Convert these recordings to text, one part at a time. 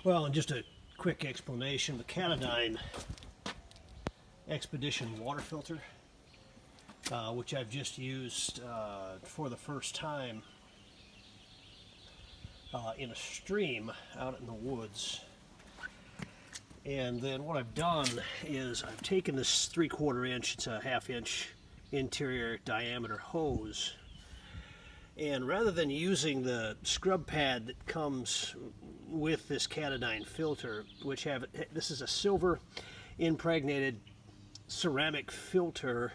Well, and just a quick explanation, the Katadyn Expedition water filter, which I've just used for the first time in a stream out in the woods. And then what I've done is I've taken this 3/4 inch, it's a 1/2 inch interior diameter hose, and rather than using the scrub pad that comes with this Katadyn filter, which this is a silver impregnated ceramic filter,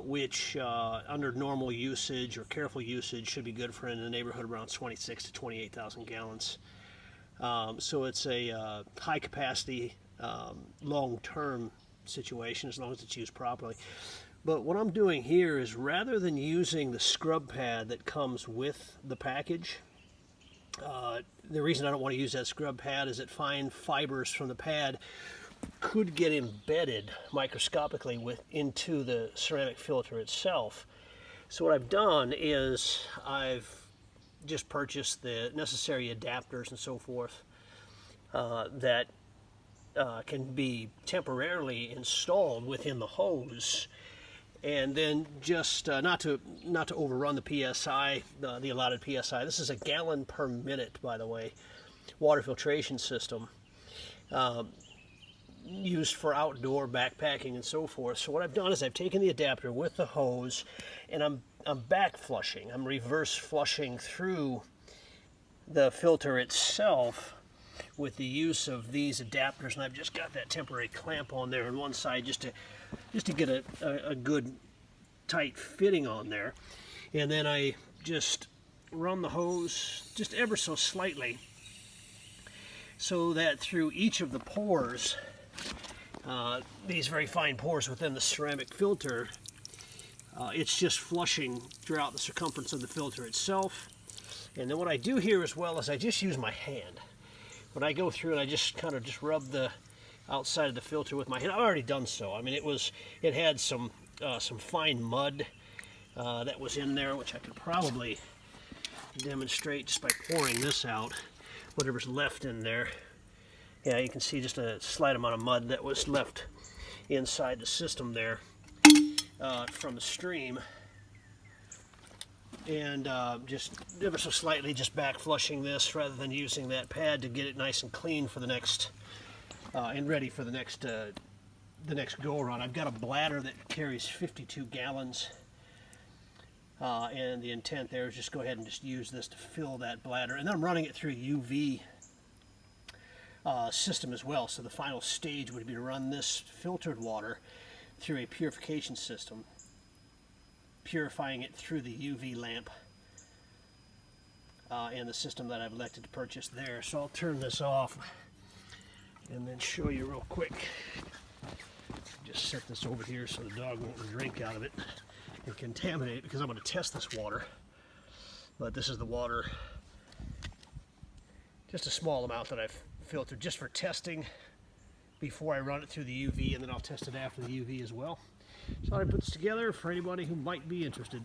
which under normal usage or careful usage should be good for in the neighborhood around 26 to 28,000 gallons. So it's a high capacity, long-term situation as long as it's used properly. But what I'm doing here is, rather than using the scrub pad that comes with the package, the reason I don't want to use that scrub pad is that fine fibers from the pad could get embedded microscopically into the ceramic filter itself. So what I've done is I've just purchased the necessary adapters and so forth that can be temporarily installed within the hose, and then just not to overrun the PSI, the allotted PSI. This is a gallon per minute, by the way, water filtration system, used for outdoor backpacking and so forth. So what I've done is I've taken the adapter with the hose, and I'm back flushing. I'm reverse flushing through the filter itself with the use of these adapters, and I've just got that temporary clamp on there on one side just to get a good tight fitting on there. And then I just run the hose just ever so slightly so that through each of the pores, these very fine pores within the ceramic filter, it's just flushing throughout the circumference of the filter itself. And then what I do here as well is I just use my hand. When I go through and I just kind of just rub the outside of the filter with my hand. I've already done so. I mean, it had some fine mud that was in there, which I could probably demonstrate just by pouring this out, whatever's left in there. Yeah, you can see just a slight amount of mud that was left inside the system there from the stream. And just ever so slightly just back flushing this rather than using that pad to get it nice and clean for the next and ready for the next go around. I've got a bladder that carries 52 gallons, and the intent there is just go ahead and just use this to fill that bladder, and then I'm running it through a UV system as well. So the final stage would be to run this filtered water through a purification system, purifying it through the UV lamp and the system that I've elected to purchase there. So I'll turn this off and then show you real quick. Just set this over here so the dog won't drink out of it and contaminate it, because I'm going to test this water. But this is the water, just a small amount that I've filtered just for testing before I run it through the UV, and then I'll test it after the UV as well. So I put this together for anybody who might be interested.